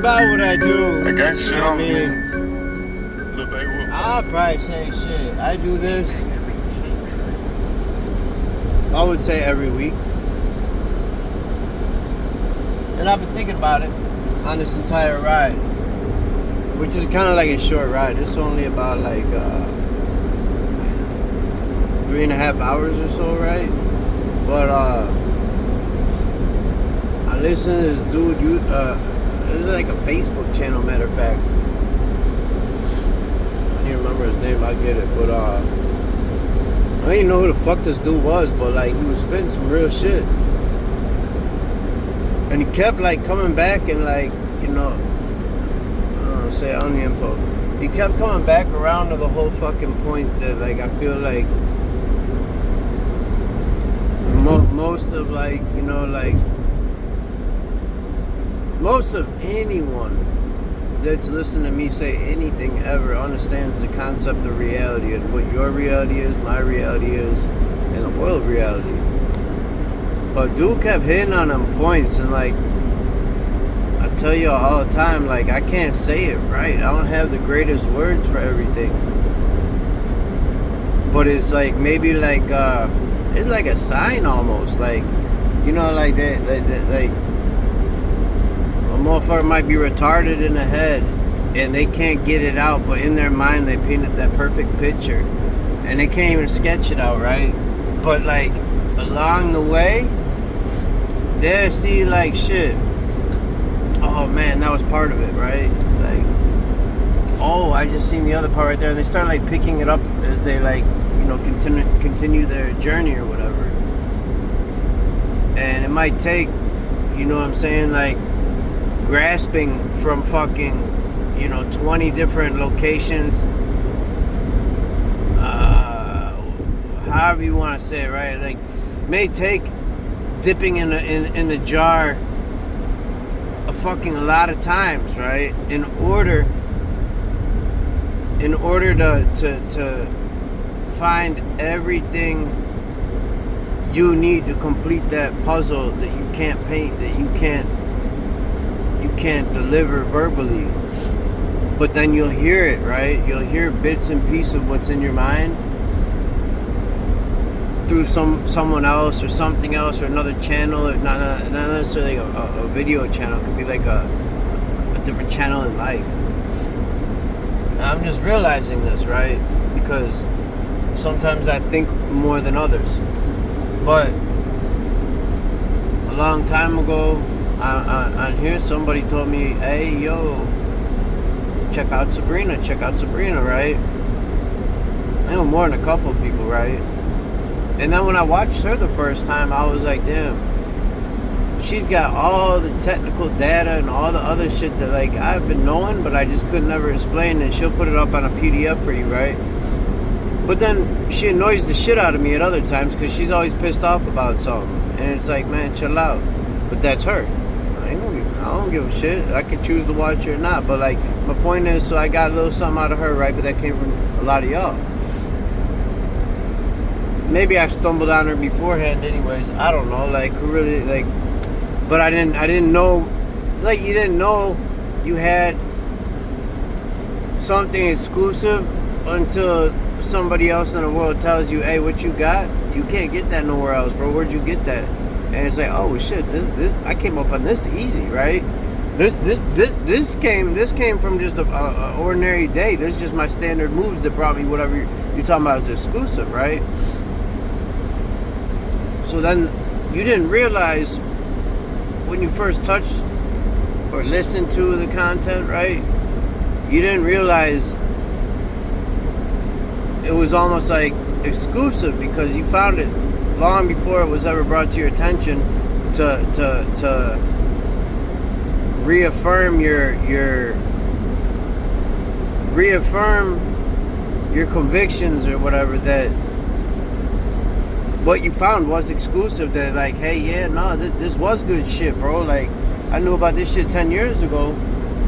about what I do. I got shit on me. I'll probably say shit. I do this, I would say every week. And I've been thinking about it on this entire ride, which is kind of like a short ride. It's only about like 3.5 hours or so, right? But I listen to this dude. It's like a Facebook channel, matter of fact. I don't even remember his name. I get it, but I don't even know who the fuck this dude was. But like, he was spitting some real shit, and he kept like coming back and like, you know, I don't even talk. He kept coming back around to the whole fucking point that like I feel like most of like, you know, like most of anyone that's listening to me say anything ever understands the concept of reality and what your reality is, my reality is, and the world reality. But dude kept hitting on them points, and like I tell you all the time, like I can't say it right. I don't have the greatest words for everything. But it's like maybe like it's like a sign almost, like, you know, like that like a motherfucker might be retarded in the head and they can't get it out, but in their mind they painted that perfect picture and they can't even sketch it out, right? But like along the way they'll see like shit. Oh man, that was part of it, right? Like, oh, I just seen the other part right there, and they start like picking it up as they like, you know, continue their journey or whatever. And it might take, you know what I'm saying, like grasping from fucking, you know, 20 different locations, however you want to say it, right? Like, may take dipping in the jar a fucking lot of times, right? In order to find everything you need to complete that puzzle that you can't paint, that you can't deliver verbally. But then you'll hear it, right? You'll hear bits and pieces of what's in your mind through someone else or something else or another channel, or not necessarily a video channel. It could be like a different channel in life. And I'm just realizing this, right? Because sometimes I think more than others. But a long time ago on here, somebody told me, hey, yo, check out Sabrina, right? I know more than a couple of people, right? And then when I watched her the first time, I was like, damn, she's got all the technical data and all the other shit that like I've been knowing, but I just could never explain, and she'll put it up on a PDF for you, right? But then she annoys the shit out of me at other times because she's always pissed off about something. And it's like, man, chill out. But that's her. I don't give a shit. I can choose to watch her or not. But like, my point is, so I got a little something out of her, right? But that came from a lot of y'all. Maybe I stumbled on her beforehand anyways. I don't know. Like, who really, like, but I didn't know, like, you didn't know you had something exclusive until somebody else in the world tells you, hey, what you got? You can't get that nowhere else, bro. Where'd you get that? And it's like, oh shit, this I came up on this easy, right? This came from just a ordinary day. This is just my standard moves that brought me whatever you're talking about as exclusive, right? So then you didn't realize when you first touched or listened to the content, right? You didn't realize it was almost like exclusive because you found it long before it was ever brought to your attention to reaffirm your convictions or whatever, that what you found was exclusive, that like, hey, yeah, no, this was good shit, bro. Like, I knew about this shit 10 years ago,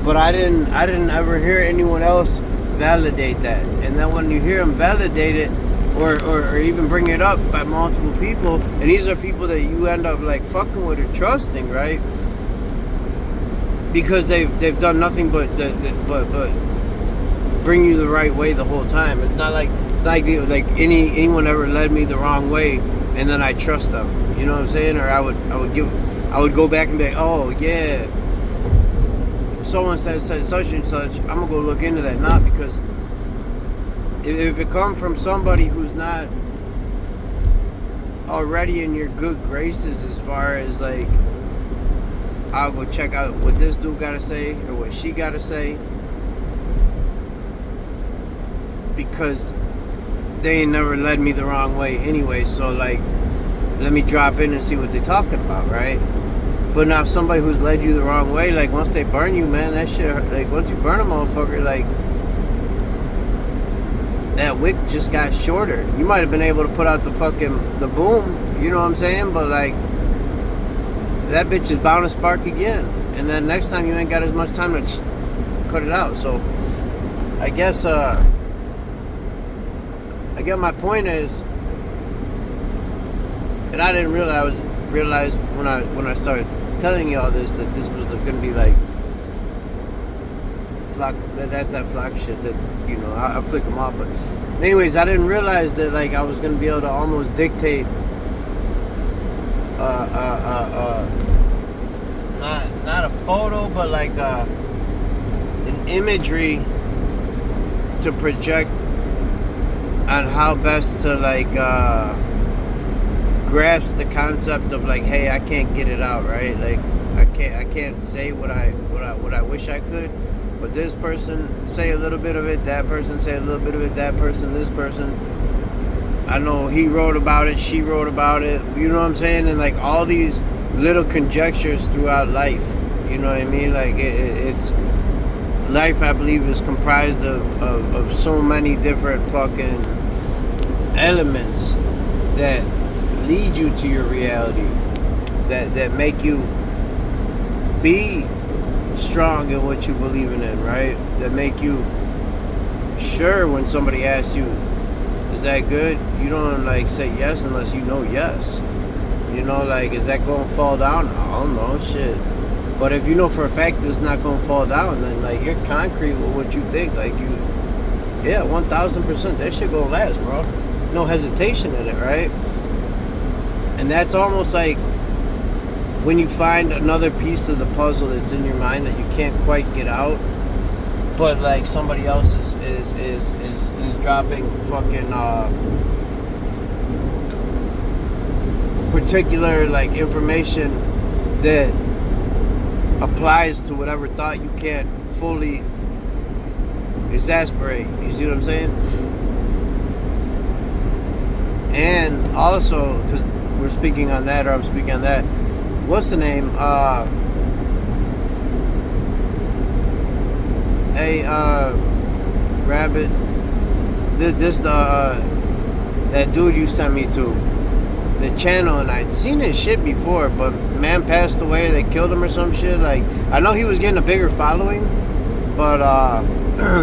but I didn't ever hear anyone else validate that. And then when you hear them validate it or even bring it up by multiple people, and these are people that you end up like fucking with or trusting, right? because they've done nothing but but bring you the right way the whole time. It's not like anyone ever led me the wrong way and then I trust them. You know what I'm saying? Or I would go back and be like, oh yeah, someone said such and such. I'm gonna go look into that. Not because if it comes from somebody who's not already in your good graces, as far as like, I'll go check out what this dude gotta say or what she gotta say, because they ain't never led me the wrong way anyway. So like, let me drop in and see what they're talking about, right? But now if somebody who's led you the wrong way, like once they burn you, man, that shit, like once you burn a motherfucker, like that wick just got shorter. You might have been able to put out the boom, you know what I'm saying? But like, that bitch is bound to spark again. And then next time you ain't got as much time to cut it out. So I guess, my point is, and I didn't realize when I started telling you all this, that this was going to be like flock. That's that flock shit that, you know, I'll flick them off. But anyways, I didn't realize that like I was going to be able to almost dictate not a photo, but like an imagery to project on how best to like grasp the concept of like, hey, I can't get it out, right? Like I can't say what I wish I could, but this person say a little bit of it, that person say a little bit of it, that person, this person, I know he wrote about it, she wrote about it, you know what I'm saying? And like all these little conjectures throughout life, you know what I mean? Like it's life, I believe, is comprised of so many different fucking elements that lead you to your reality, that make you be strong in what you believe in, right? That make you sure when somebody asks you, is that good? You don't like say yes unless you know yes. You know, like, is that going to fall down? I don't know, shit. But if you know for a fact it's not going to fall down, then like you're concrete with what you think. Like yeah, 1000%, that shit gonna last, bro. No hesitation in it, right? And that's almost like when you find another piece of the puzzle that's in your mind that you can't quite get out, but like somebody else is dropping fucking particular like information that applies to whatever thought you can't fully exasperate. You see what I'm saying? And also, because we're speaking on that, or I'm speaking on that, what's the name? Rabbit. That dude you sent me to, the channel, and I'd seen his shit before, but man passed away, they killed him or some shit. Like, I know he was getting a bigger following, but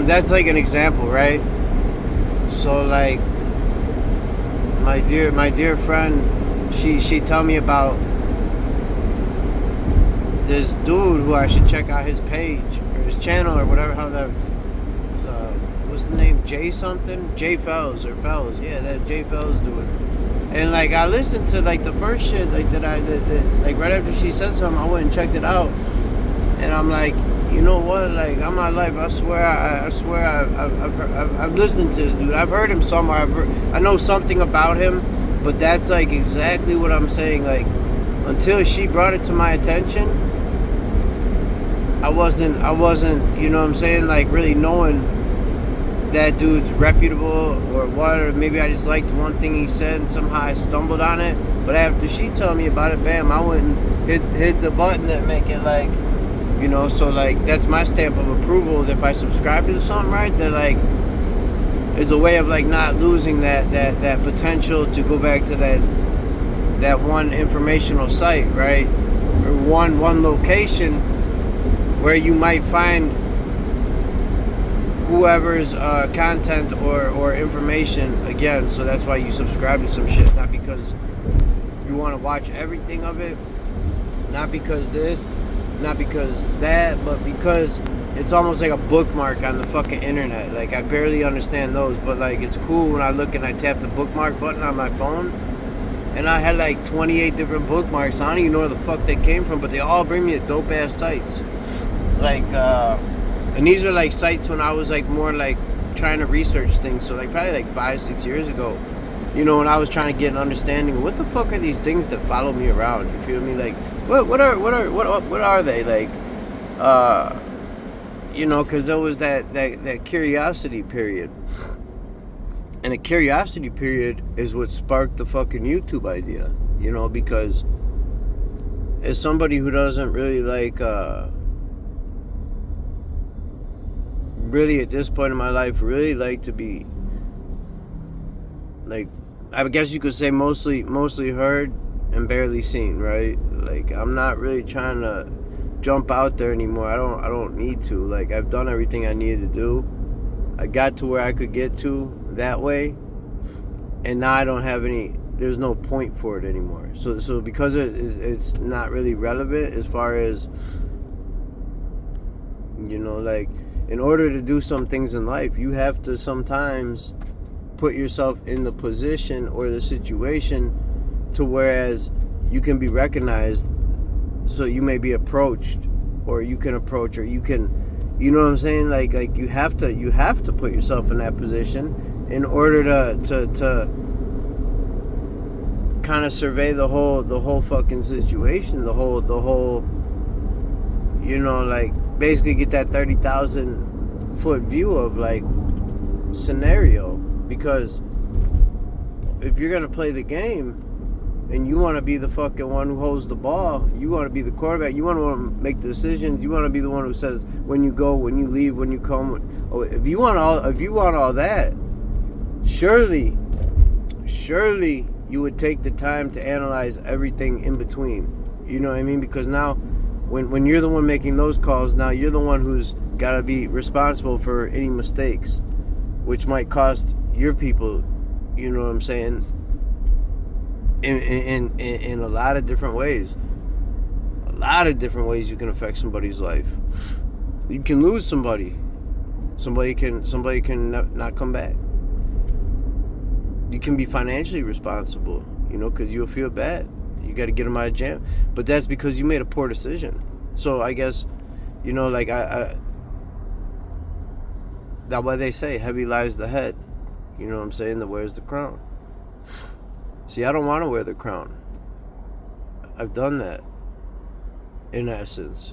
that's like an example, right? So like my dear friend, she told me about this dude who I should check out his page or his channel or whatever, how that what's the name, Jay something, Jay Fells or Fells, yeah, that Jay Fells dude. And like I listened to like the first shit like that like right after she said something, I went and checked it out, and I'm like, you know what? Like, all my life, I swear I've listened to this dude. I've heard him somewhere. I know something about him, but that's like exactly what I'm saying. Like, until she brought it to my attention, I wasn't, you know what I'm saying? Like, really knowing that dude's reputable or what, or maybe I just liked one thing he said and somehow I stumbled on it. But after she told me about it, bam, I went and hit the button that make it like, you know, so like that's my stamp of approval. If I subscribe to something, right, that like is a way of like not losing that potential to go back to that one informational site, right, or one location where you might find whoever's content or information again. So that's why you subscribe to some shit, not because you want to watch everything of it, not because this, not because that, but because it's almost like a bookmark on the fucking internet. Like, I barely understand those, but like, it's cool when I look and I tap the bookmark button on my phone, and I had like 28 different bookmarks. I don't even know where the fuck they came from, but they all bring me to dope ass sites. Like, and these are like sites when I was like more like trying to research things. So like probably like 5-6 years ago, you know, when I was trying to get an understanding of what the fuck are these things that follow me around. You feel me? Like, what are they? Like, you know, because there was that curiosity period. And the curiosity period is what sparked the fucking YouTube idea, you know, because as somebody who doesn't really like, really at this point in my life, really like to be, like, I guess you could say mostly heard and barely seen, right? Like, I'm not really trying to jump out there anymore. I don't need to. Like, I've done everything I needed to do. I got to where I could get to that way, and now I don't have any, there's no point for it anymore. So because it's not really relevant as far as, you know, like, in order to do some things in life, you have to sometimes put yourself in the position or the situation to whereas you can be recognized, so you may be approached, or you can approach, or you can, you know what I'm saying? Like you have to put yourself in that position in order to kind of survey the whole fucking situation, the whole, you know, like basically get that 30,000 foot view of like scenario. Because if you're gonna play the game and you want to be the fucking one who holds the ball, you want to be the quarterback, you want to make the decisions, you want to be the one who says when you go, when you leave, when you come. Oh, if you want all that, surely you would take the time to analyze everything in between. You know what I mean? Because now when you're the one making those calls, now you're the one who's got to be responsible for any mistakes, which might cost your people, you know what I'm saying, in a lot of different ways. A lot of different ways you can affect somebody's life. You can lose somebody. Somebody can not come back. You can be financially responsible, you know, because you'll feel bad. You got to get them out of jam. But that's because you made a poor decision. So I guess, you know, like that's why they say heavy lies the head. You know what I'm saying? That wears the crown. See, I don't want to wear the crown. I've done that. In essence,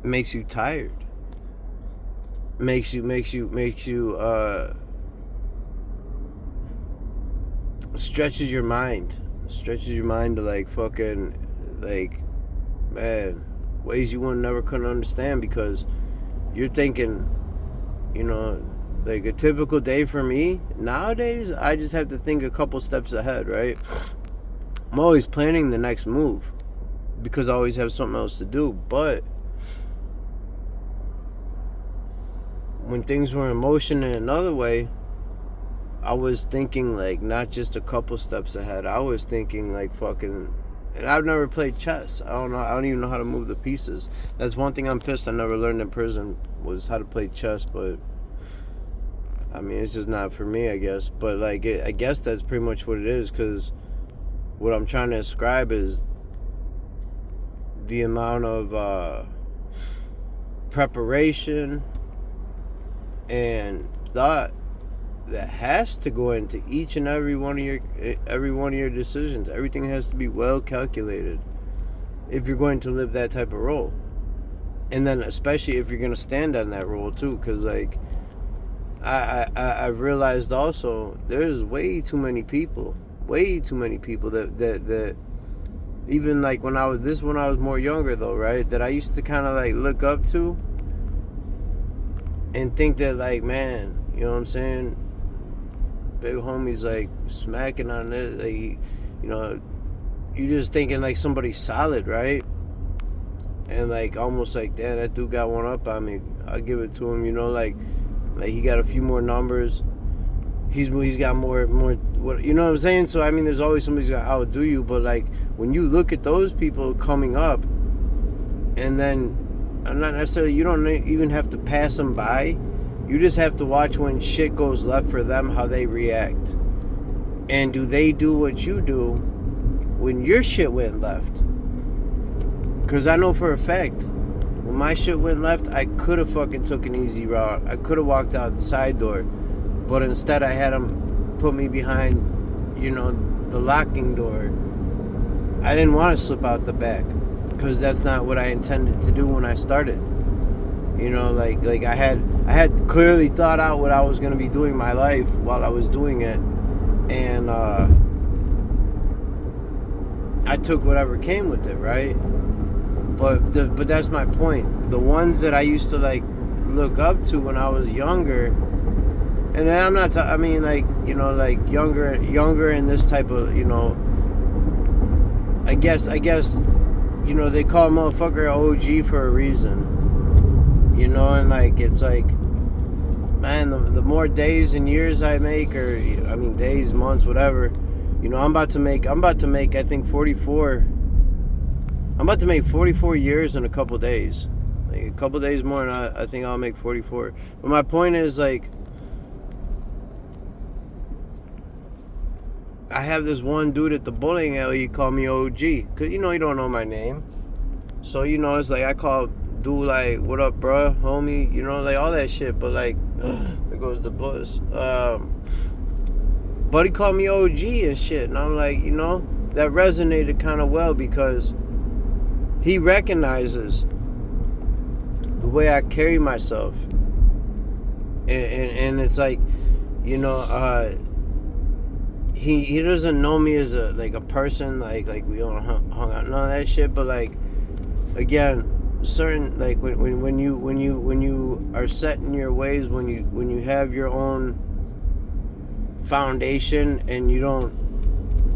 it makes you tired. Makes you stretches your mind to like fucking, like, man, ways you never could understand, because you're thinking, you know, like a typical day for me nowadays, I just have to think a couple steps ahead, right? I'm always planning the next move because I always have something else to do. But when things were in motion in another way, I was thinking like not just a couple steps ahead. I was thinking like fucking, and I've never played chess. I don't even know how to move the pieces. That's one thing I'm pissed I never learned in prison, was how to play chess. But I mean, it's just not for me, I guess. But like, I guess that's pretty much what it is, because what I'm trying to describe is the amount of preparation and thought that has to go into each and every one of your decisions. Everything has to be well calculated if you're going to live that type of role, and then especially if you're going to stand on that role too. Because like I've realized also, there's way too many people that even like when I was more younger though, right, that I used to kind of like look up to and think that like, man, you know what I'm saying, big homie's like smacking on this, like, you know, you just thinking like somebody's solid, right? And like almost like, damn, that dude got one up on me, I'll give it to him, you know, like he got a few more numbers, he's got more what, you know what I'm saying? So I mean, there's always somebody's gonna outdo you, but like when you look at those people coming up, and then not necessarily, you don't even have to pass them by. You just have to watch when shit goes left for them, how they react, and do they do what you do when your shit went left? Because I know for a fact, when my shit went left, I could have fucking took an easy route. I could have walked out the side door. But instead, I had them put me behind, the locking door. I didn't want to slip out the back. Because that's not what I intended to do when I started. Like I had clearly thought out what I was going to be doing my life while I was doing it. And I took whatever came with it, right? But that's my point. The ones that I used to like look up to when I was younger, and I'm not I mean like younger in this type of I guess they call a motherfucker OG for a reason, and like it's like, man, the more days and years I make, or I mean days, months, whatever, I'm about to make I think 44. I'm about to make 44 years in a couple days. Like a couple days more, and I think I'll make 44. But my point is, like, I have this one dude at the bowling alley. He called me OG, cause he don't know my name. So it's like I call dude like, "What up, bruh, homie?" Like all that shit. But like, there goes the bus. But he called me OG and shit, and I'm like, that resonated kind of well because he recognizes the way I carry myself, and it's like, he doesn't know me as a person, like we don't hung out, none of that shit. But like, again, certain, like when you are set in your ways, when you have your own foundation and you don't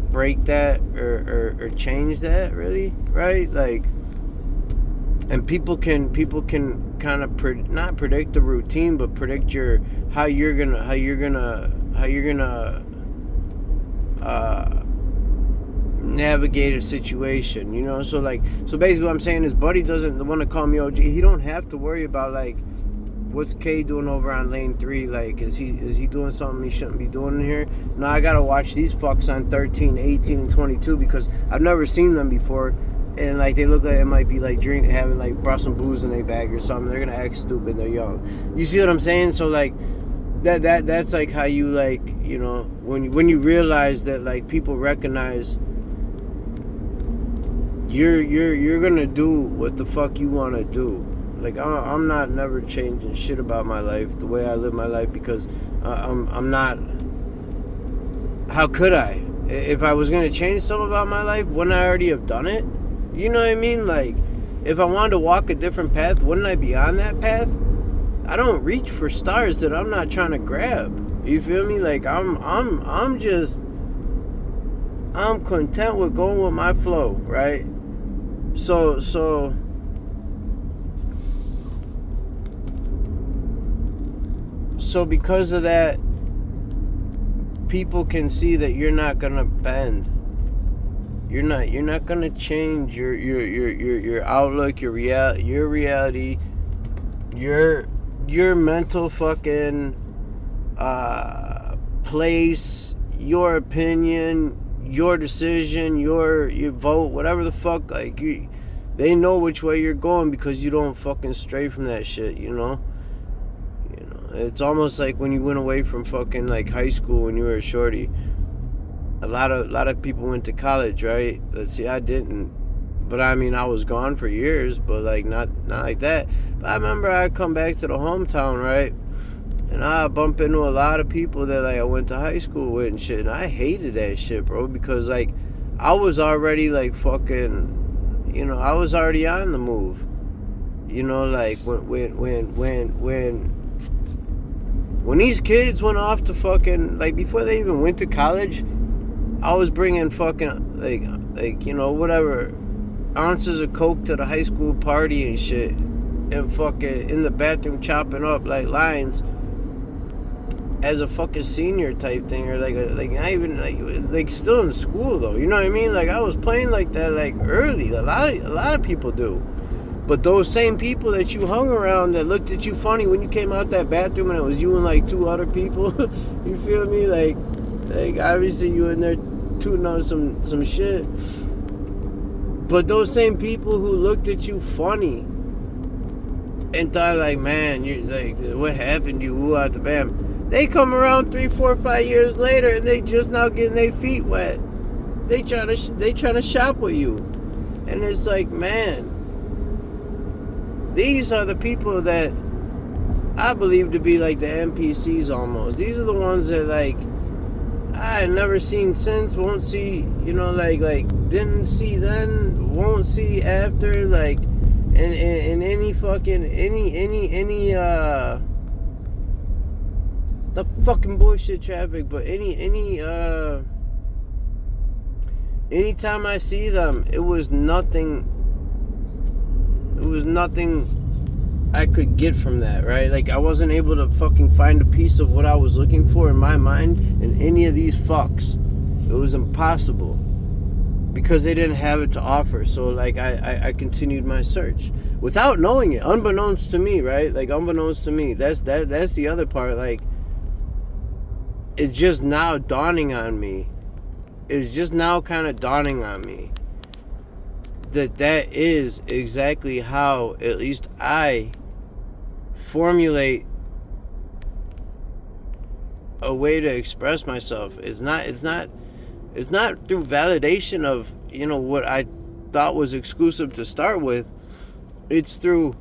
break that or change that, really, right? Like, and people can kind of not predict the routine, but predict how you're gonna navigate a situation, so basically what I'm saying is, Buddy doesn't want to call me OG. He don't have to worry about like, what's K doing over on lane 3? Like, is he doing something he shouldn't be doing in here? No, I gotta watch these fucks on 13, 18, and 22 because I've never seen them before, and like they look like it might be like having like brought some booze in their bag or something. They're gonna act stupid. They're young. You see what I'm saying? So like that's like how you like, when you realize that like people recognize you're gonna do what the fuck you want to do. Like, I'm not never changing shit about my life, the way I live my life, because I'm not. How could I? If I was going to change something about my life, wouldn't I already have done it? You know what I mean? Like, if I wanted to walk a different path, wouldn't I be on that path? I don't reach for stars that I'm not trying to grab. You feel me? Like, I'm content with going with my flow, right? So because of that, people can see that you're not gonna bend. You're not gonna change your outlook, your reality, your mental fucking place, your opinion, your decision, your vote, whatever the fuck. Like, they know which way you're going because you don't fucking stray from that shit. It's almost like when you went away from fucking like high school when you were a shorty. A lot of people went to college, right? Let's see, I didn't, but I mean, I was gone for years, but like not like that. But I remember I'd come back to the hometown, right? And I bump into a lot of people that like I went to high school with and shit, and I hated that shit, bro, because like I was already like fucking, I was already on the move. Like when these kids went off to fucking, like, before they even went to college, I was bringing fucking, like whatever, ounces of coke to the high school party and shit, and fucking in the bathroom chopping up, like, lines, as a fucking senior type thing, or like not even like still in school though. You know what I mean? Like I was playing like that like early. A lot of people do. But those same people that you hung around that looked at you funny when you came out that bathroom and it was you and like two other people, you feel me? Like obviously you in there tooting on some shit. But those same people who looked at you funny and thought like, man, you like, what happened to you? Ooh, out the bam. They come around 3, 4, 5 years later and they just now getting their feet wet. They trying to shop with you, and it's like, man, these are the people that I believe to be like the NPCs almost. These are the ones that like I never seen since, won't see, you know, like didn't see then, won't see after, like in any fucking any the fucking bullshit traffic, but anytime I see them, it was nothing I could get from that, right? Like I wasn't able to fucking find a piece of what I was looking for in my mind in any of these fucks. It was impossible because they didn't have it to offer. So like I continued my search without knowing it, unbeknownst to me, right? Like unbeknownst to me. That's the other part. Like it's just now dawning on me. It's just now kind of dawning on me that is exactly how at least I formulate a way to express myself. It's not through validation of, you know, what I thought was exclusive to start with. It's through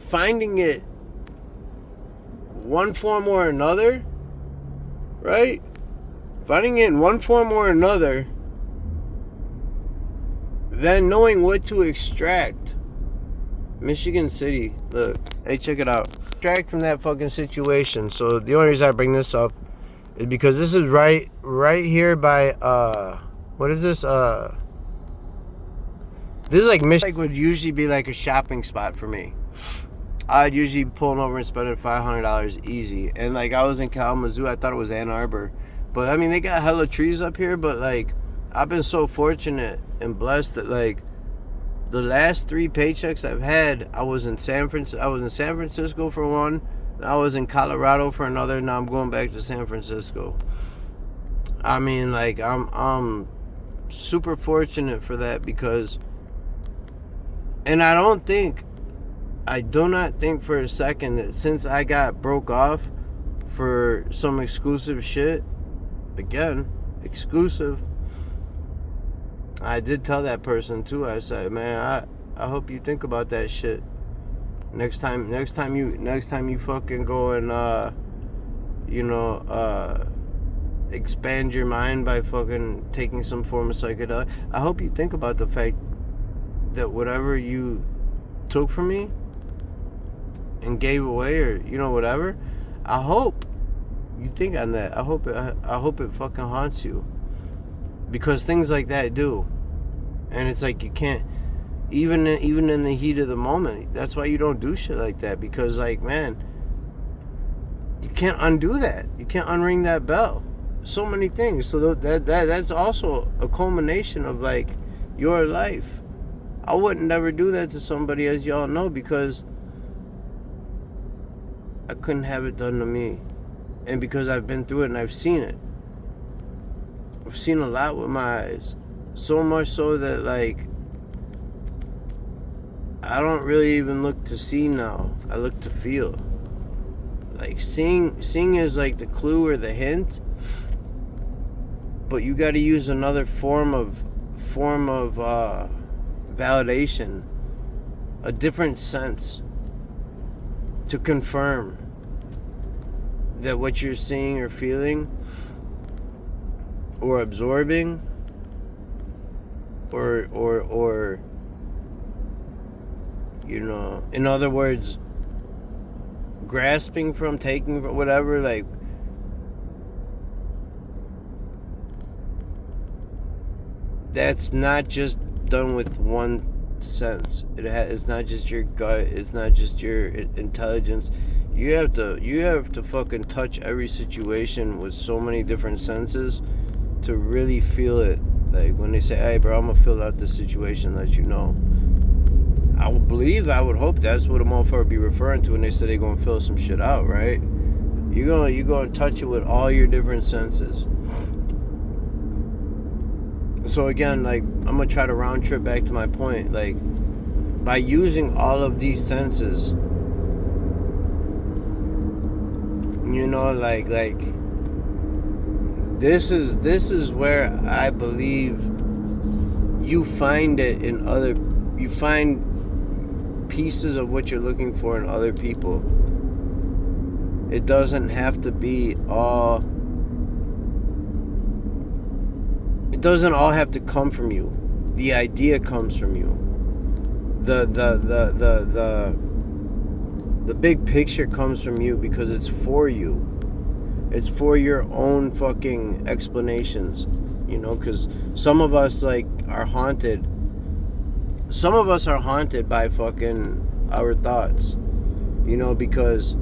finding it one form or another, right? Finding it in one form or another, then knowing what to extract. Michigan City, look, hey, check it out. Extract from that fucking situation. So the only reason I bring this up is because this is right here by what is this? This is like Michigan. Like would usually be like a shopping spot for me. I'd usually be pulling over and spending $500 easy. And like I was in Kalamazoo, I thought it was Ann Arbor. But I mean, they got hella trees up here, but like I've been so fortunate and blessed that like the last 3 paychecks I've had, I was in San Francisco for one, and I was in Colorado for another, and now I'm going back to San Francisco. I mean, like I'm super fortunate for that because, and I do not think for a second that since I got broke off for some exclusive shit, again, exclusive, I did tell that person too. I said, man, I hope you think about that shit next time you fucking go and expand your mind by fucking taking some form of psychedelic. I hope you think about the fact that whatever you took from me and gave away, or you know, whatever, I hope you think on that. I hope it fucking haunts you, because things like that do. And it's like you can't, even in the heat of the moment, that's why you don't do shit like that, because like, man, you can't undo that. You can't unring that bell. So many things. So that's also a culmination of like your life. I wouldn't never do that to somebody, as y'all know, because I couldn't have it done to me. And because I've been through it and I've seen it. I've seen a lot with my eyes. So much so that like I don't really even look to see now. I look to feel. Like seeing is like the clue or the hint, but you got to use another form of validation, a different sense, to confirm that what you're seeing or feeling or absorbing or you know, in other words, grasping from, taking from, whatever, like that's not just done with one sense. It's not just your gut, it's not just your intelligence. You have to fucking touch every situation with so many different senses to really feel it. Like when they say, "Hey, bro, I'm gonna fill out this situation," let you know. I would hope that's what a motherfucker be referring to when they say they gonna fill some shit out, right? You're gonna touch it with all your different senses. So again, like, I'm gonna try to round trip back to my point. Like, by using all of these senses, you know, like this is where I believe you find it in you find pieces of what you're looking for in other people. It doesn't have to be all, it doesn't all have to come from you. The idea comes from you. The big picture comes from you because it's for you. It's for your own fucking explanations, you know, because some of us like are haunted. Some of us are haunted by fucking our thoughts, you know, because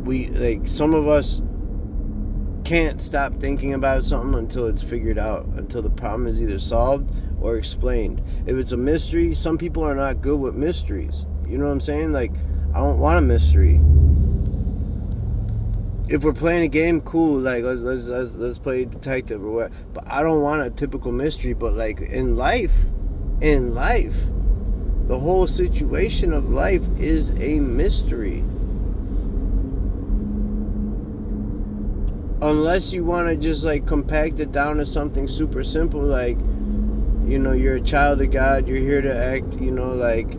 we, like, some of us can't stop thinking about something until it's figured out, until the problem is either solved or explained. If it's a mystery, some people are not good with mysteries. You know what I'm saying? Like, I don't want a mystery. If we're playing a game, cool, like let's play detective or what. But I don't want a typical mystery. But like in life, the whole situation of life is a mystery. Unless you want to just like compact it down to something super simple, like, you know, you're a child of God, you're here to act, you know, like,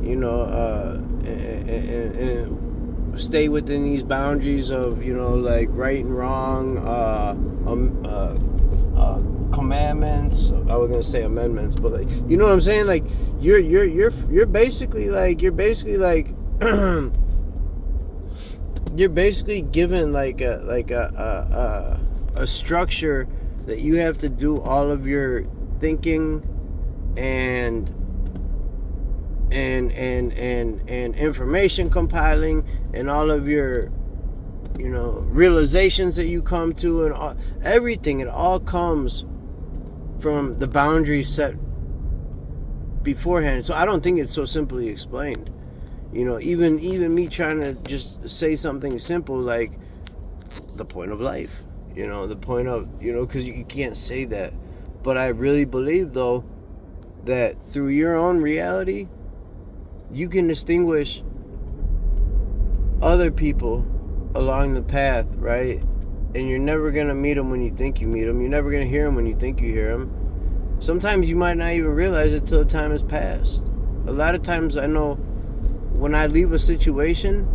you know, and stay within these boundaries of, you know, like right and wrong, commandments. I was gonna say amendments, but like, you know what I'm saying? Like, you're basically like you're basically given like a structure that you have to do all of your thinking and information compiling and all of your, you know, realizations that you come to, and all, everything. It all comes from the boundaries set beforehand. So I don't think it's so simply explained. You know, even me trying to just say something simple like the point of life, you know, the point of, you know, because you can't say that. But I really believe, though, that through your own reality, you can distinguish other people along the path, right? And you're never going to meet them when you think you meet them. You're never going to hear them when you think you hear them. Sometimes you might not even realize it till the time has passed. A lot of times I know when I leave a situation,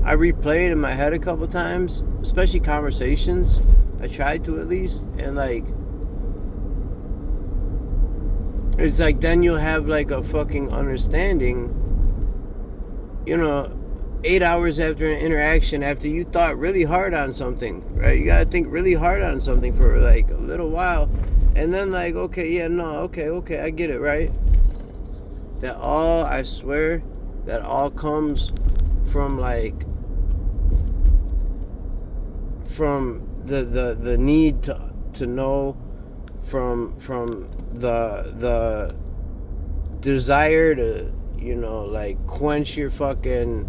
I replay it in my head a couple times, especially conversations. I try to, at least. And like, it's like then you'll have like a fucking understanding, you know, 8 hours after an interaction, after you thought really hard on something, right? You gotta think really hard on something for like a little while, and then like, okay, yeah, no, okay, I get it, right? That all, I swear, that all comes from like, from the need to know, from the desire to, you know, like quench your fucking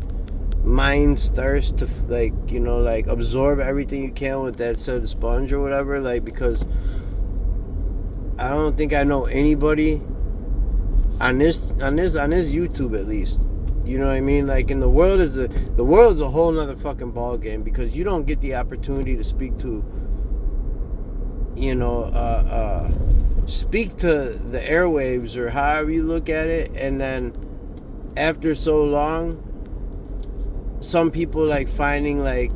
mind's thirst to, like, you know, like absorb everything you can with that said sponge or whatever. Like, because I don't think I know anybody on this YouTube, at least, you know what I mean? Like, in the world's a whole nother fucking ball game, because you don't get the opportunity to speak to, you know, speak to the airwaves, or however you look at it. And then after so long, some people like finding like,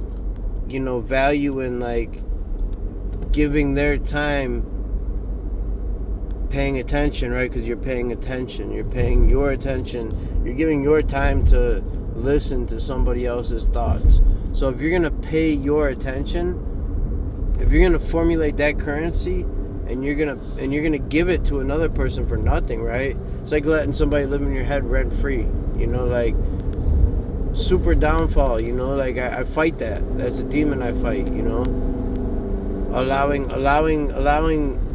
you know, value in like giving their time, paying attention, right? Because you're paying attention, you're paying your attention, you're giving your time to listen to somebody else's thoughts. So if you're gonna pay your attention, if you're gonna formulate that currency, and you're gonna give it to another person for nothing, right? It's like letting somebody live in your head rent free, you know, like. super downfall, you know, like I fight that. That's a demon I fight, you know. Allowing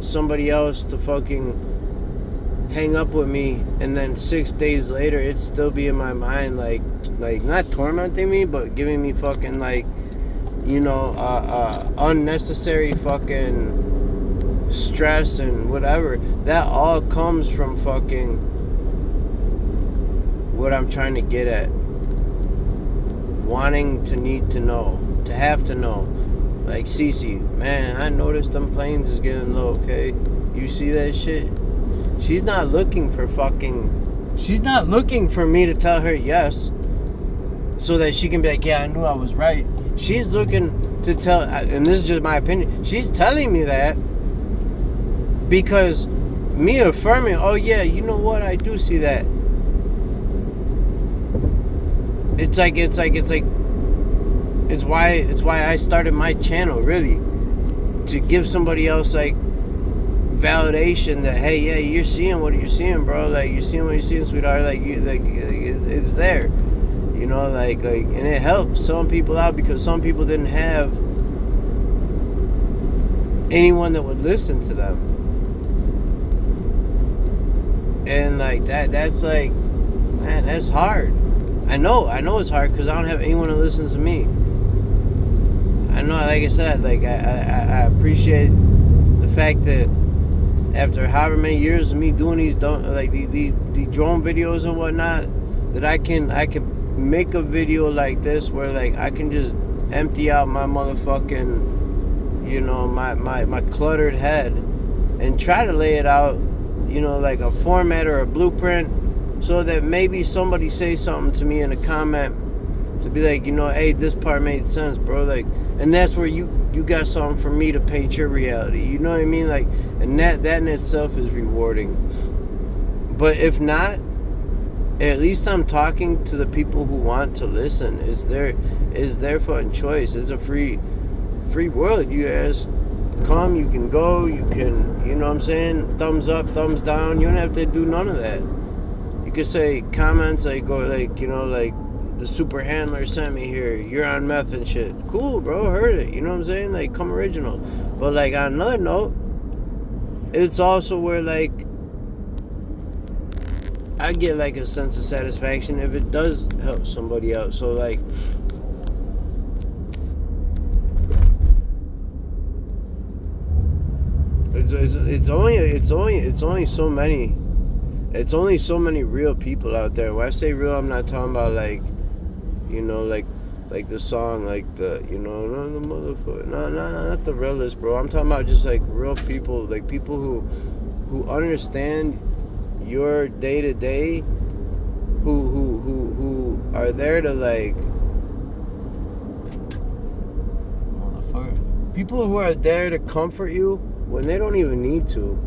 somebody else to fucking hang up with me, and then 6 days later it still be in my mind, like not tormenting me, but giving me fucking like, you know, unnecessary fucking stress and whatever. That all comes from fucking what I'm trying to get at. Wanting to need to know, to have to know. Like, Cece, man, I noticed them planes is getting low, okay? You see that shit? She's not looking for me to tell her yes, so that she can be like, yeah, I knew I was right. She's looking to tell, and this is just my opinion, she's telling me that because me affirming, oh yeah, you know what, I do see that. It's why I started my channel, really, to give somebody else like validation that, hey, yeah, you're seeing what you're seeing, bro. Like, you're seeing what you're seeing, sweetheart. Like, it's there, you know. Like, and it helps some people out because some people didn't have anyone that would listen to them, and like that's like, man, that's hard. I know it's hard because I don't have anyone that listens to me. I know, like I said, like I appreciate the fact that after however many years of me doing these drone videos and whatnot, that I can make a video like this where like I can just empty out my motherfucking, you know, my cluttered head and try to lay it out, you know, like a format or a blueprint, so that maybe somebody say something to me in a comment to be like, you know, hey, this part made sense, bro. Like, and that's where you got something for me to paint your reality. You know what I mean? Like, and that in itself is rewarding. But if not, at least I'm talking to the people who want to listen. It's their fucking choice. It's a free world. You guys come, you can go, you can, you know what I'm saying? Thumbs up, thumbs down. You don't have to do none of that. You could say comments like, go like, you know, like, the super handler sent me here, you're on meth and shit. Cool, bro, heard it. You know what I'm saying? Like, come original. But like, on another note, it's also where like I get like a sense of satisfaction if it does help somebody out. So like, it's only so many real people out there. When I say real, I'm not talking about like, you know, like the song, like the, you know, no, the motherfucker, no, not the realest, bro. I'm talking about just like real people, like people who understand your day to day, who are there to like, motherfucker, people who are there to comfort you when they don't even need to.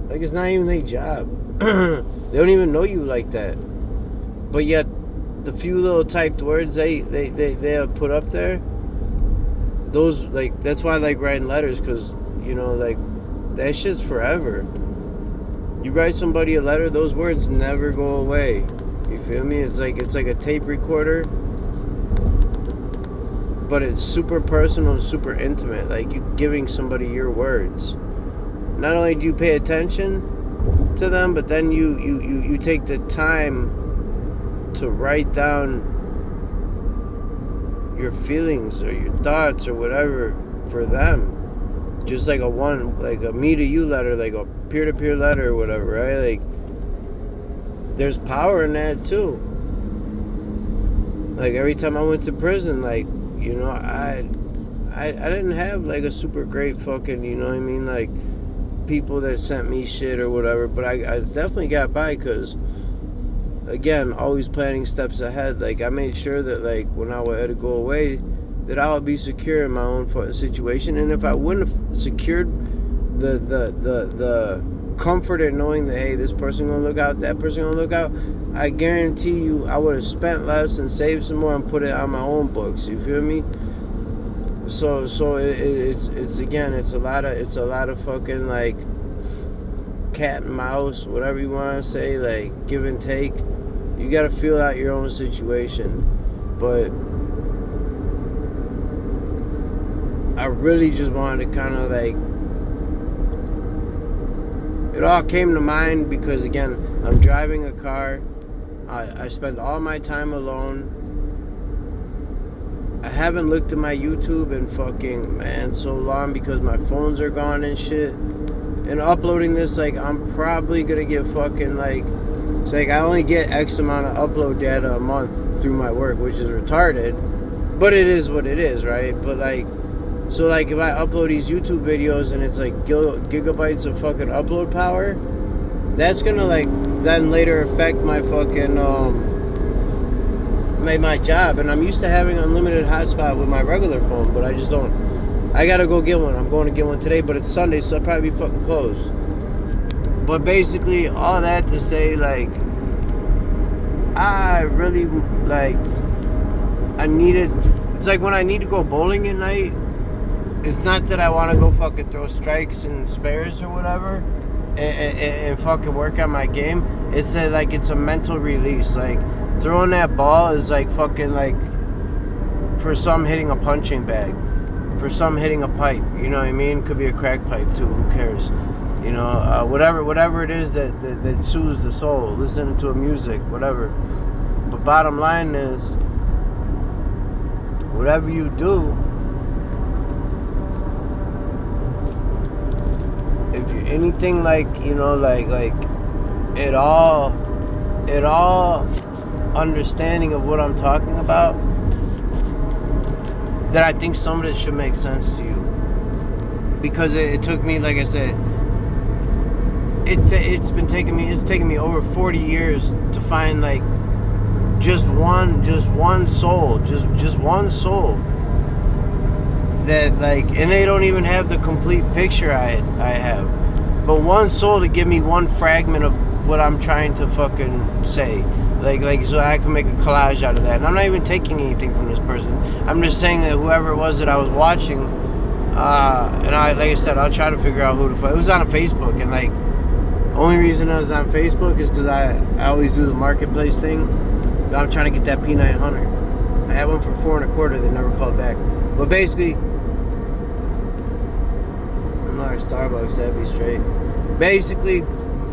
Like, it's not even their job. They don't even know you like that, but yet the few little typed words they have put up there, those, like, that's why I like writing letters, because, you know, like, that shit's forever. You write somebody a letter, those words never go away. You feel me? It's like a tape recorder, but it's super personal and super intimate. Like, you giving somebody your words. Not only do you pay attention to them, but then you take the time to write down your feelings or your thoughts or whatever for them. Just like a me to you letter, like a peer-to-peer letter or whatever, right? Like, there's power in that too. Like, every time I went to prison, like, you know, I didn't have like a super great fucking, you know what I mean, like, people that sent me shit or whatever, but I definitely got by because, again, always planning steps ahead. Like, I made sure that, like, when I had to go away, that I would be secure in my own situation. And if I wouldn't have secured the comfort in knowing that, hey, this person gonna look out, that person gonna look out, I guarantee you I would have spent less and saved some more and put it on my own books. You feel me? So it's again, it's a lot of fucking, like, cat and mouse, whatever you want to say, like, give and take. You got to feel out your own situation. But I really just wanted to kind of like, it all came to mind because, again, I'm driving a car. I spend all my time alone. I haven't looked at my YouTube in fucking, man, so long because my phones are gone and shit. And uploading this, like, I'm probably gonna get fucking, like, it's like I only get X amount of upload data a month through my work, which is retarded. But it is what it is, right? But, like, so, like, if I upload these YouTube videos and it's, like, gigabytes of fucking upload power, that's gonna, like, then later affect my fucking, my job. And I'm used to having unlimited hotspot with my regular phone, but I just don't. I gotta go get one. I'm going to get one today, but it's Sunday, so I'll probably be fucking closed. But basically, all that to say, like, I really, like, I needed, it's like when I need to go bowling at night, it's not that I want to go fucking throw strikes and spares or whatever and fucking work on my game. It's that, like, it's a mental release. Like, throwing that ball is like fucking, like, for some hitting a punching bag, for some hitting a pipe, you know what I mean? Could be a crack pipe too, who cares? You know, whatever it is that soothes the soul, listening to a music, whatever. But bottom line is, whatever you do, if you're anything like, you know, like it all understanding of what I'm talking about, that I think some of it should make sense to you. Because it took me, like I said, it's taken me over 40 years to find, like, just one soul that, like, and they don't even have the complete picture I have, but one soul to give me one fragment of what I'm trying to fucking say, like so I can make a collage out of that. And I'm not even taking anything from this person. I'm just saying that whoever it was that I was watching, and like I said, I'll try to figure out who to find. It was on Facebook, and, like, only reason I was on Facebook is because I always do the marketplace thing. I'm trying to get that P900. I had one for $4.25. They never called back. But basically, another Starbucks, that'd be straight. Basically,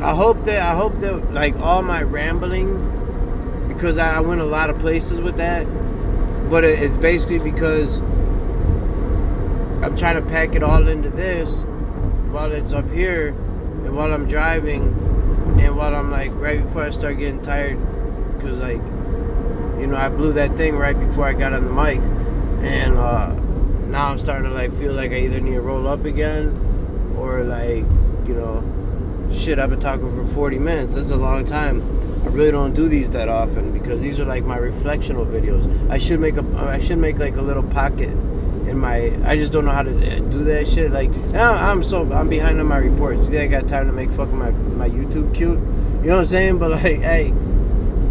I hope that like all my rambling, because I went a lot of places with that, but it's basically because I'm trying to pack it all into this while it's up here, and while I'm driving, and while I'm, like, right before I start getting tired, because, like, you know, I blew that thing right before I got on the mic, and now I'm starting to, like, feel like I either need to roll up again, or, like, you know, shit, I've been talking for 40 minutes. That's a long time. I really don't do these that often, because these are, like, my reflectional videos. I should make like a little pocket in my, I just don't know how to do that shit. Like, and I'm behind on my reports. You think I got time to make fucking my YouTube cute? You know what I'm saying? But, like, hey,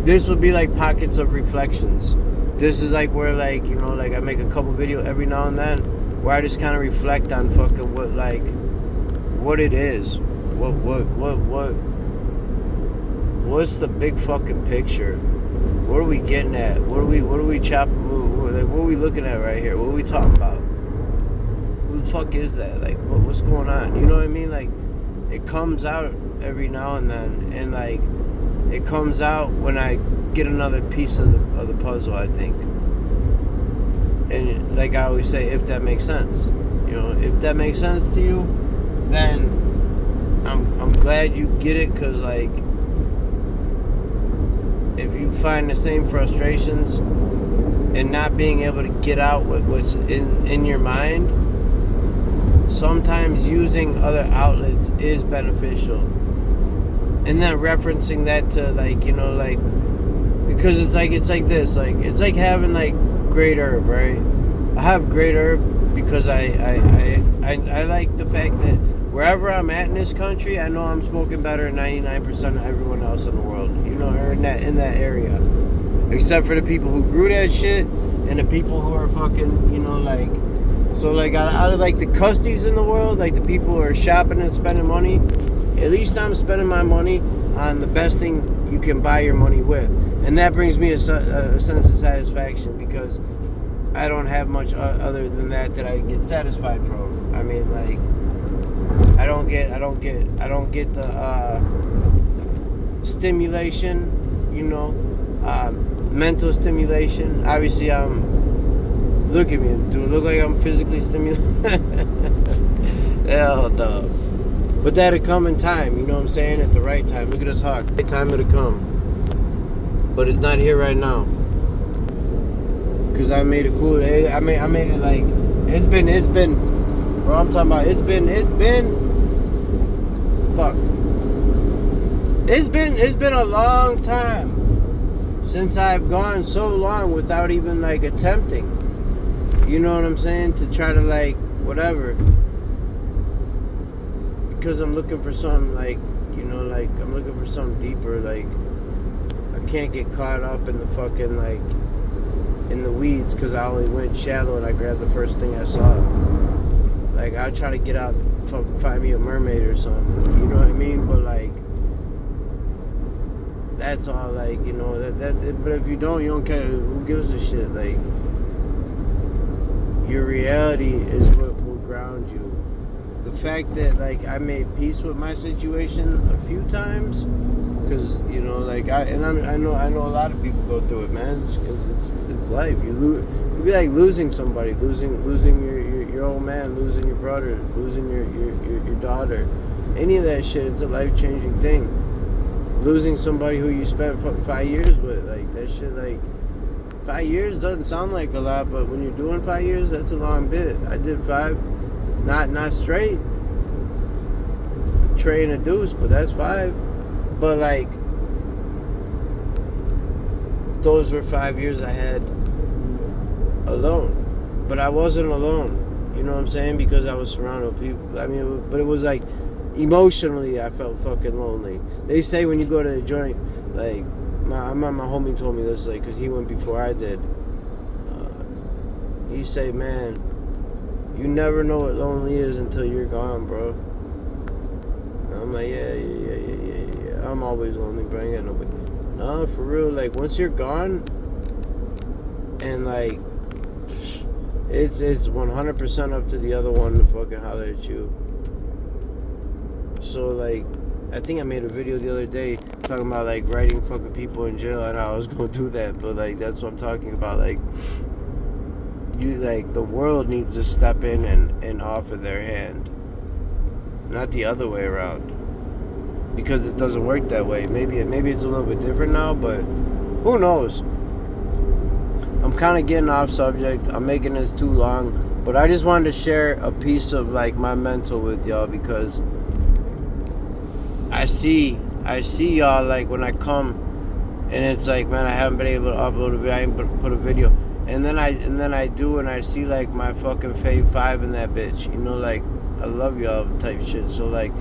this would be like pockets of reflections. This is like where, like, you know, like, I make a couple videos every now and then where I just kind of reflect on fucking what it is. What's the big fucking picture? What are we getting at? What are we chopping? What are we looking at right here? What are we talking about? Who the fuck is that? Like, what's going on? You know what I mean? Like, it comes out every now and then, and, like, it comes out when I get another piece of the puzzle, I think. And, like I always say, if that makes sense, you know, if that makes sense to you, then I'm glad you get it, because, like, if you find the same frustrations and not being able to get out what's in your mind, sometimes using other outlets is beneficial. And then referencing that to, like, you know, like, because it's like this, like, it's like having, like, great herb, right? I have great herb because I like the fact that wherever I'm at in this country, I know I'm smoking better than 99% of everyone else in the world, you know, or in that area, except for the people who grew that shit and the people who are fucking, you know, like, so, like, out of, like, the custies in the world, like, the people who are shopping and spending money, at least I'm spending my money on the best thing you can buy your money with. And that brings me a sense of satisfaction, because I don't have much other than that I get satisfied from. I mean, like, I don't get the stimulation, you know, mental stimulation. Obviously, look at me. Do it look like I'm physically stimulated? Hell no. But that'll come in time, you know what I'm saying? At the right time. Look at this hawk. Right time it'll come. But it's not here right now. Cause I made it cool. I made it like it's been bro, I'm talking about it's been fuck. It's been a long time since I've gone so long without even like attempting. You know what I'm saying? To try to like whatever. Because I'm looking for something like, you know, like I'm looking for something deeper. Like I can't get caught up in the fucking like in the weeds, because I only went shallow and I grabbed the first thing I saw. Like I'll try to get out, find me a mermaid or something. You know what I mean? But like that's all. Like, you know, that. But if you don't care. Who gives a shit? Like your reality is what will ground you. The fact that like I made peace with my situation a few times, because you know, like I know a lot of people go through it, man. It's life. You lose. It could be like losing somebody, losing your old man, losing your brother, losing your daughter. Any of that shit, it's a life-changing thing. Losing somebody who you spent 5 years with, like that shit, like 5 years doesn't sound like a lot, but when you're doing 5 years, that's a long bit. I did 5. Not straight. Trey and a deuce, but that's 5. But like, those were 5 years I had alone. But I wasn't alone. You know what I'm saying? Because I was surrounded with people. I mean, but it was like, emotionally, I felt fucking lonely. They say when you go to a joint, like, my homie told me this, like, because he went before I did. He say, man, you never know what lonely is until you're gone, bro. And I'm like, yeah. I'm always lonely, bro. I ain't got nobody. No, for real. Like, once you're gone, and like, it's 100% up to the other one to fucking holler at you. So like, I think I made a video the other day talking about like writing fucking people in jail, and I was gonna do that, but like that's what I'm talking about. Like, you, like, the world needs to step in and offer their hand, not the other way around, because it doesn't work that way. Maybe it's a little bit different now, but who knows? I'm kind of getting off subject. I'm making this too long, but I just wanted to share a piece of like my mental with y'all, because I see y'all, like, when I come and it's like, man, I haven't been able to upload a video, I ain't put a video, and then I do, and I see like my fucking fave 5 in that bitch, you know, like, I love y'all type shit. So like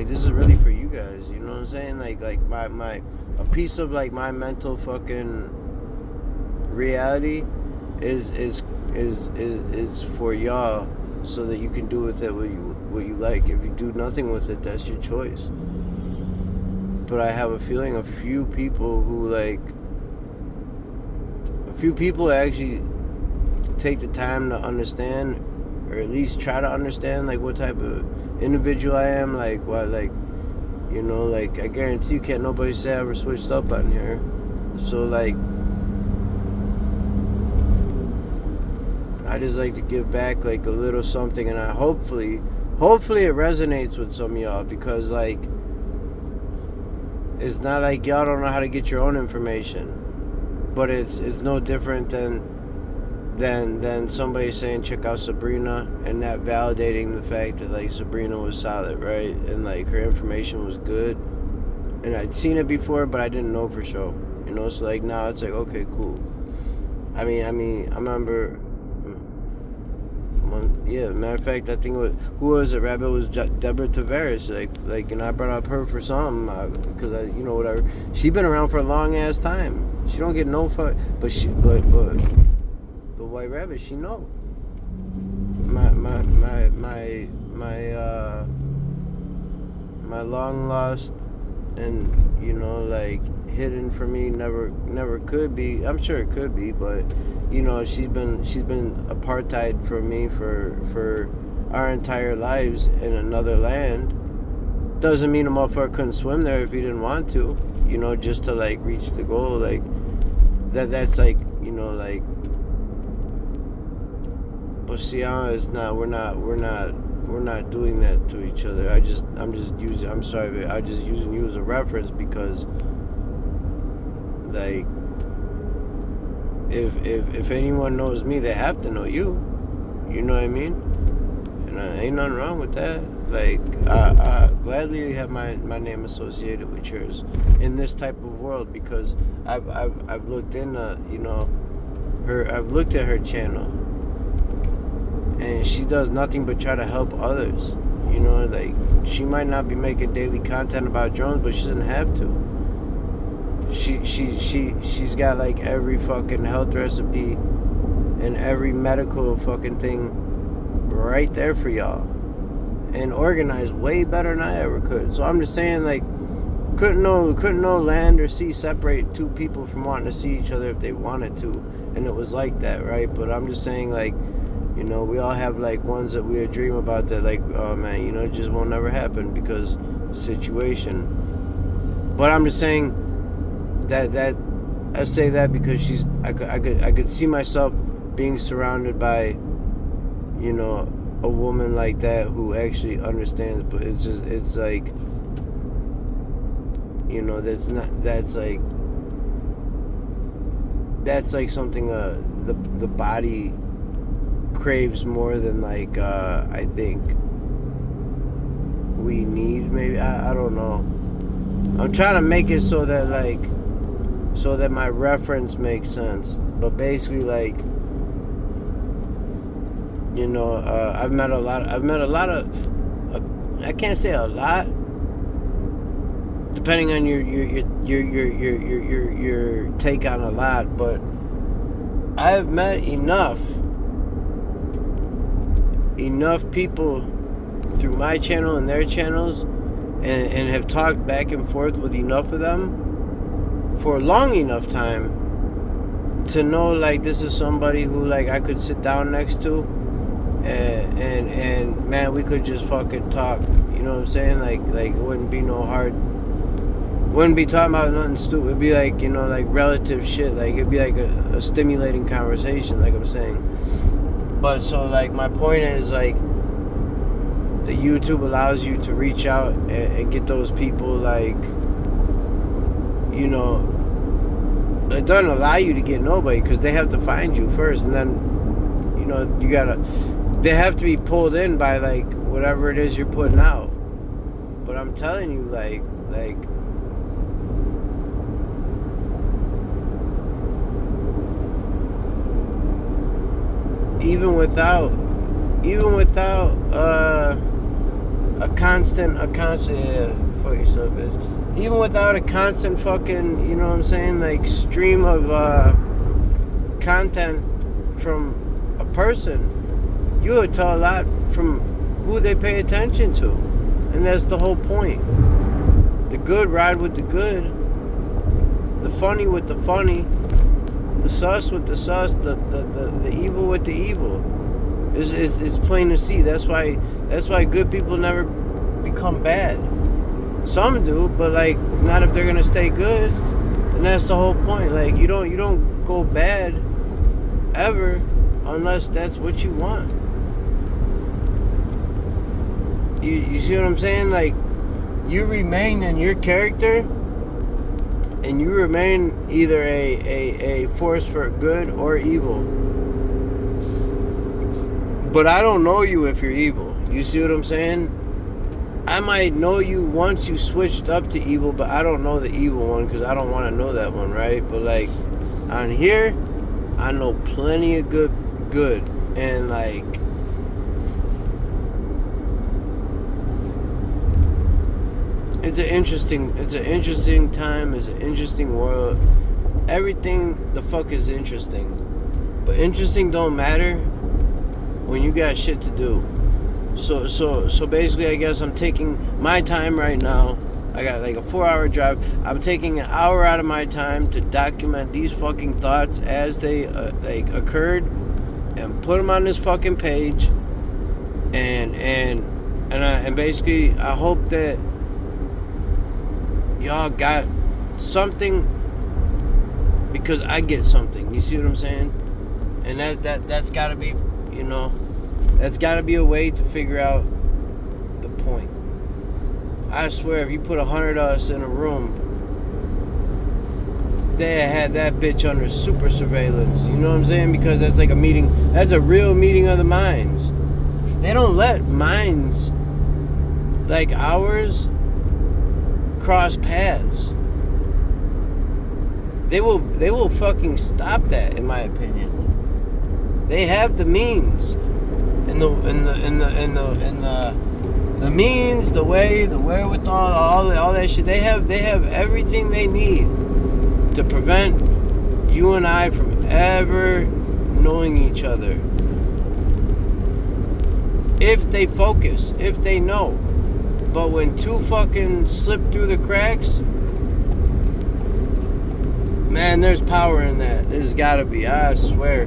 this is really for you guys, you know what I'm saying? Like my a piece of like my mental fucking reality is for y'all, so that you can do with it what you like. If you do nothing with it, that's your choice. But I have a feeling a few people actually take the time to understand, or at least try to understand, like, what type of individual I am, like what, like, you know, like, I guarantee you can't nobody say I ever switched up on here. So like, I just like to give back like a little something, and I hopefully it resonates with some of y'all, because like, it's not like y'all don't know how to get your own information, but it's no different than somebody saying check out Sabrina, and that validating the fact that like Sabrina was solid, right? And like her information was good, and I'd seen it before, but I didn't know for sure, you know. So like now it's like, okay, cool. I mean I remember, yeah, matter of fact, I think it was, who was it, Rabbit? It was Deborah Tavares. Like, you know, I brought up her for something, because I, you know, whatever. She been around for a long ass time. She don't get no fuck, but White Rabbit, she know. My my long lost and like hidden from me never could be. I'm sure it could be, but she's been apartheid from me for our entire lives in another land. Doesn't mean a motherfucker couldn't swim there if he didn't want to, just to like reach the goal. Like that's like like Oceana is not. We're not doing that to each other. I'm just using. I'm sorry, but I'm just using you as a reference because, like, if anyone knows me, they have to know you. You know what I mean? And ain't nothing wrong with that. Like, I gladly have my name associated with yours in this type of world because I've looked into her. I've looked at her channel. And she does nothing but try to help others. Like she might not be making daily content about drones, but she doesn't have to. She's got like every fucking health recipe and every medical fucking thing right there for y'all, and organized way better than I ever could. So I'm just saying, like, couldn't no land or sea separate two people from wanting to see each other if they wanted to, and it was like that, right? But I'm just saying, like, we all have like ones that we dream about that, like, oh man, it just won't never happen because situation. But I'm just saying that I say that because I could see myself being surrounded by, a woman like that who actually understands. But it's like, that's like something the body craves more than like I think we need. Maybe I don't know. I'm trying to make it so that my reference makes sense. But basically, like, I've met a lot of I can't say a lot, depending on your take on a lot, but I've met enough people through my channel and their channels, and have talked back and forth with enough of them for a long enough time to know, like, this is somebody who, like, I could sit down next to and man, we could just fucking talk, you know what I'm saying? Like it wouldn't be no hard, wouldn't be talking about nothing stupid. It'd be like, like relative shit. Like, it'd be like a stimulating conversation, like I'm saying. But so, like, my point is, like, the YouTube allows you to reach out and get those people, like, it doesn't allow you to get nobody because they have to find you first, and then, they have to be pulled in by, like, whatever it is you're putting out. But I'm telling you, like, even without a constant fuck yourself, bitch. Even without a constant fucking, you know what I'm saying, like, stream of content from a person, you would tell a lot from who they pay attention to. And that's the whole point. The good ride with the good, the funny with the funny, the sus with the sus, the evil with the evil. It's plain to see. That's why good people never become bad. Some do, but, like, not if they're gonna stay good. And that's the whole point. Like, you don't go bad ever unless that's what you want. You see what I'm saying? Like, you remain in your character, and you remain either a force for good or evil. But I don't know you if you're evil. You see what I'm saying? I might know you once you switched up to evil, but I don't know the evil one because I don't want to know that one, right? But, like, on here, I know plenty of good, and, like, it's an interesting time. It's an interesting world. Everything the fuck is interesting, but interesting don't matter when you got shit to do. So basically, I guess I'm taking my time right now. I got like a 4-hour drive. I'm taking an hour out of my time to document these fucking thoughts as they like occurred, and put them on this fucking page. And basically, I hope that y'all got something, because I get something. You see what I'm saying? And that's got to be, you know, that's got to be a way to figure out the point. I swear, if you put 100 of us in a room, they had that bitch under super surveillance. You know what I'm saying? Because that's like a meeting. That's a real meeting of the minds. They don't let minds like ours cross paths. They will fucking stop that, in my opinion. They have the means, and the means, the way, the wherewithal, all that shit. They have everything they need to prevent you and I from ever knowing each other. If they focus, if they know. But when two fucking slip through the cracks, man, there's power in that. There's gotta be, I swear.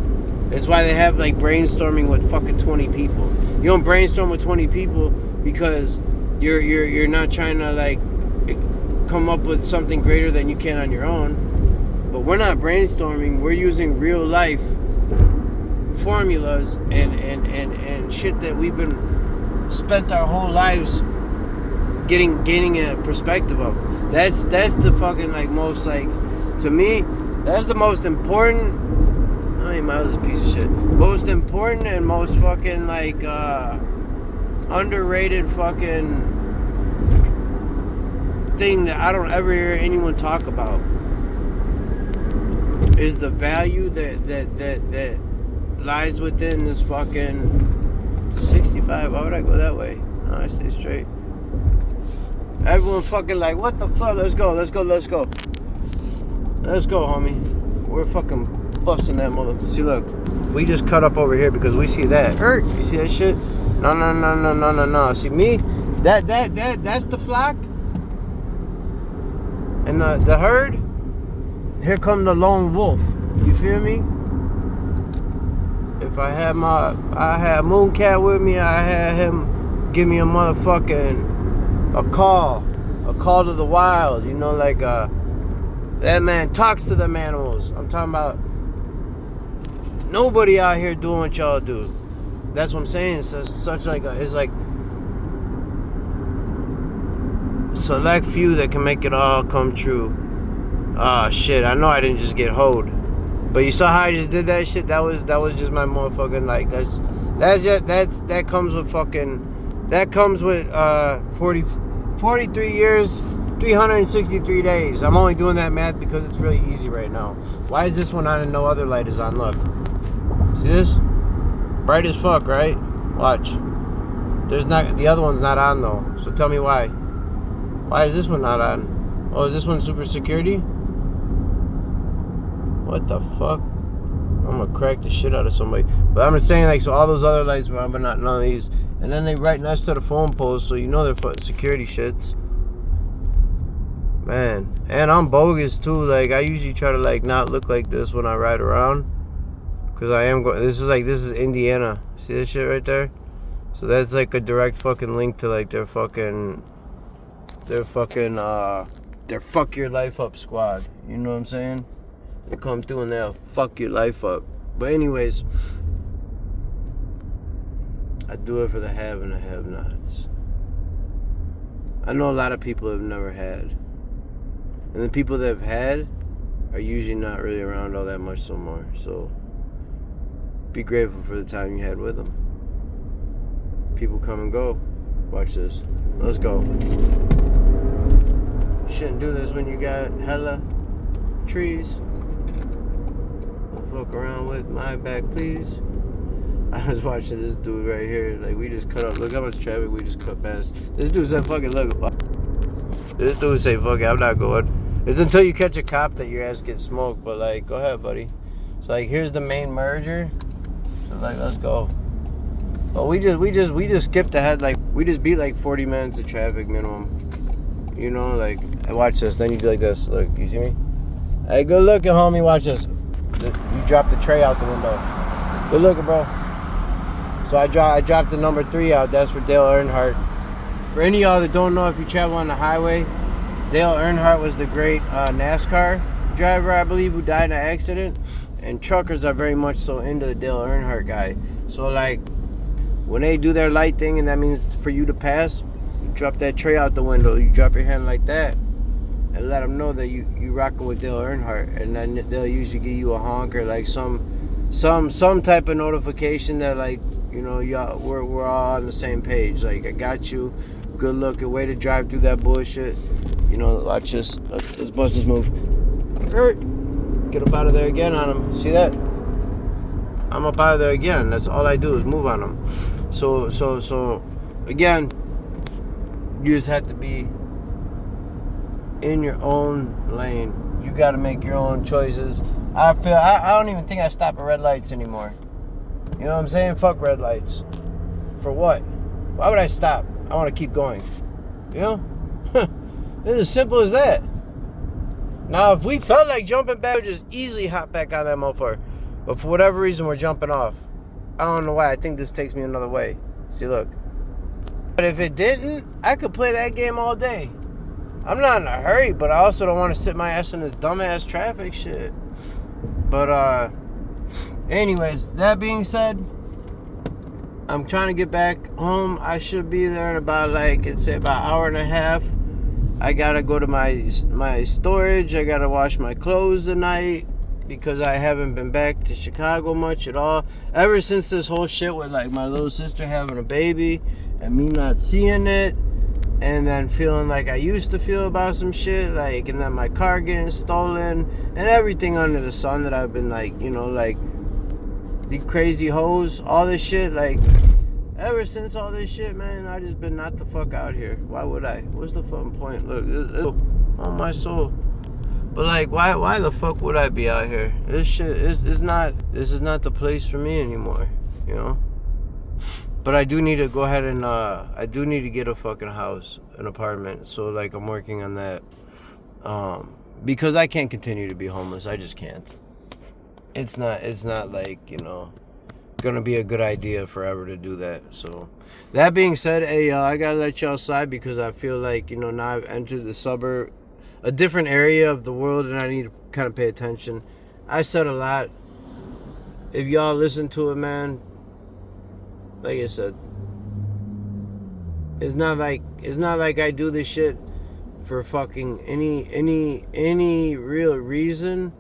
That's why they have like brainstorming with fucking 20 people. You don't brainstorm with 20 people because you're not trying to like come up with something greater than you can on your own. But we're not brainstorming. We're using real life formulas and shit that we've been spent our whole lives gaining a perspective of. That's the fucking like most like, to me, that's the most important. I ain't Miles' piece of shit. Most important and most fucking like underrated fucking thing that I don't ever hear anyone talk about is the value that lies within this fucking 65. Why would I go that way? No, I stay straight. Everyone fucking like, what the fuck? Let's go, homie. We're fucking busting that motherfucker. See, look, we just cut up over here because we see that. Hurt. You see that shit? No. See me? That's the flock. And the herd. Here come the lone wolf. You feel me? If I had Mooncat with me, I had him give me a motherfucking a call to the wild. You know, like that man talks to them animals. I'm talking about nobody out here doing what y'all do. That's what I'm saying. It's such like it's like select few that can make it all come true. Ah, shit, I know I didn't just get hoed. But you saw how I just did that shit? That was just my motherfucking, like, that comes with fucking, that comes with 43 years, 363 days. I'm only doing that math because it's really easy right now. Why is this one on and no other light is on? Look. See this? Bright as fuck, right? Watch. There's not, the other one's not on though. So tell me why. Why is this one not on? Oh, is this one super security? What the fuck? I'm gonna crack the shit out of somebody. But I'm just saying, like, so all those other lights were on, but not none of these. And then they right next to the phone poles, so you know they're security shits. Man. And I'm bogus too. Like, I usually try to like not look like this when I ride around. Cause I am going, this is Indiana. See this shit right there? So that's like a direct fucking link to like their fuck your life up squad. You know what I'm saying? They come through and they'll fuck your life up. But anyways, I do it for the have and the have-nots. I know a lot of people have never had. And the people that have had are usually not really around all that much no more. So be grateful for the time you had with them. People come and go. Watch this. Let's go. Shouldn't do this when you got hella trees. Don't fuck around with my back, please. I was watching this dude right here. Like, we just cut up. Look how much traffic we just cut past. This dude said, fucking look. This dude say, fuck it, I'm not going. It's until you catch a cop that your ass gets smoked. But, like, go ahead, buddy. So, like, here's the main merger. So, like, let's go. But we just skipped ahead. Like, we just beat like 40 minutes of traffic minimum. You know, like, watch this. Then you do like this. Look, you see me? Hey, good looking, homie. Watch this. You dropped the tray out the window. Good looking, bro. So I dropped the number 3 out. That's for Dale Earnhardt. For any of y'all that don't know, if you travel on the highway, Dale Earnhardt was the great NASCAR driver, I believe, who died in an accident. And truckers are very much so into the Dale Earnhardt guy. So, like, when they do their light thing, and that means for you to pass, you drop that tray out the window. You drop your hand like that and let them know that you rocking with Dale Earnhardt. And then they'll usually give you a honk or like some type of notification that, like, you know, y'all, we're all on the same page. Like, I got you. Good looking. Way to drive through that bullshit. You know, watch this. Let's bust this move. Get up out of there again on him. See that? I'm up out of there again. That's all I do is move on them. So again, you just have to be in your own lane. You got to make your own choices. I don't even think I stop at red lights anymore. You know what I'm saying? Fuck red lights. For what? Why would I stop? I want to keep going. You know? It's as simple as that. Now, if we felt like jumping back, we'd just easily hop back on that motherfucker. But for whatever reason, we're jumping off. I don't know why. I think this takes me another way. See, look. But if it didn't, I could play that game all day. I'm not in a hurry, but I also don't want to sit my ass in this dumbass traffic shit. But, anyways, that being said, I'm trying to get back home. I should be there in about, like, it's about an hour and a half. I gotta go to my storage. I gotta wash my clothes tonight because I haven't been back to Chicago much at all. Ever since this whole shit with, like, my little sister having a baby and me not seeing it, and then feeling like I used to feel about some shit, like, and then my car getting stolen and everything under the sun that I've been, like, you know, like, the crazy hoes, all this shit, like, ever since all this shit, man, I just been not the fuck out here. Why would I? What's the fucking point? Look, on my soul. But, like, why the fuck would I be out here? This shit is not, this is not the place for me anymore, you know? But I do need to go ahead and, I do need to get a fucking house, an apartment. So, like, I'm working on that. Because I can't continue to be homeless. I just can't. It's not like, you know, gonna be a good idea forever to do that. So, that being said, hey, I gotta let y'all slide because I feel like, you know, now I've entered the suburb, a different area of the world, and I need to kind of pay attention. I said a lot. If y'all listen to it, man, like I said, it's not like I do this shit for fucking any real reason,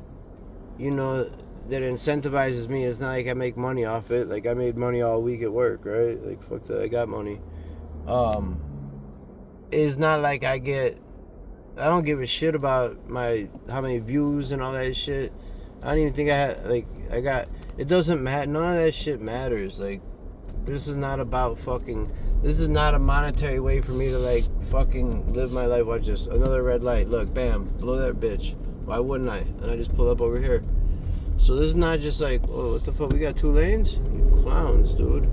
you know, that incentivizes me. It's not like I make money off it. Like, I made money all week at work, right? Like, fuck that, I got money. It's not like I don't give a shit about how many views and all that shit. I don't even think it doesn't matter. None of that shit matters. Like, this is not about this is not a monetary way for me to, like, fucking live my life. Watch this. Another red light. Look, bam. Blow that bitch. Why wouldn't I? And I just pull up over here. So this is not just like, oh, what the fuck? We got 2 lanes? You clowns, dude.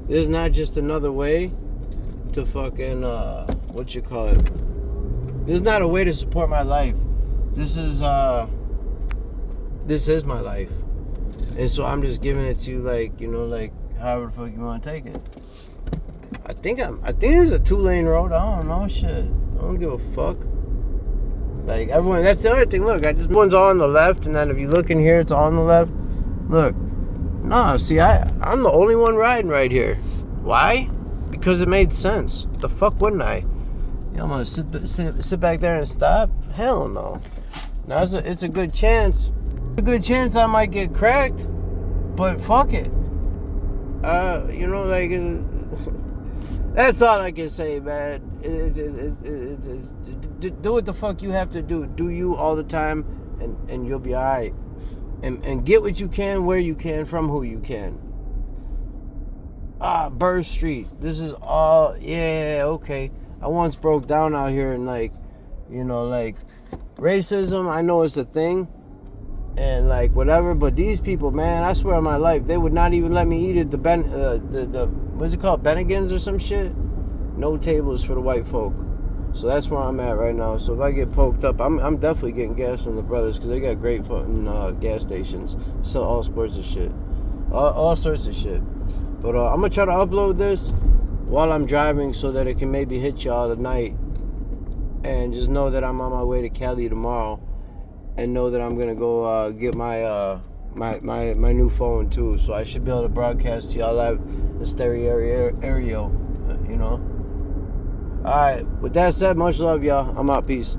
This is not just another way to fucking, what you call it? This is not a way to support my life. This is my life. And so I'm just giving it to you, like, you know, like, however the fuck you want to take it. I think it's a 2-lane road. I don't know, shit. I don't give a fuck. Like, everyone, that's the other thing. Look, one's all on the left, and then if you look in here, it's all on the left. Look. No, see, I'm the only one riding right here. Why? Because it made sense. The fuck wouldn't I? You know, I'm gonna sit back there and stop? Hell no. Now, it's a good chance. A good chance I might get cracked, but fuck it. You know, like, that's all I can say, man. Do what the fuck you have to do. Do you all the time, and you'll be alright. And get what you can, where you can, from who you can. Burr Street. This is all, yeah, okay. I once broke down out here and, like, you know, like, racism, I know it's a thing. and like whatever. But these people, man, I swear on my life, they would not even let me eat at the what's it called, Bennigan's or some shit. No tables for the white folk. So that's where I'm at right now. So if I get poked up, I'm definitely getting gas from the brothers, because they got great fucking gas stations. Sell all sorts of shit. All sorts of shit. But I'm going to try to upload this while I'm driving so that it can maybe hit y'all tonight. And just know that I'm on my way to Cali tomorrow. And know that I'm going to go get my my new phone too. So I should be able to broadcast to y'all live in stereo, you know. Alright, with that said, much love, y'all. I'm out. Peace.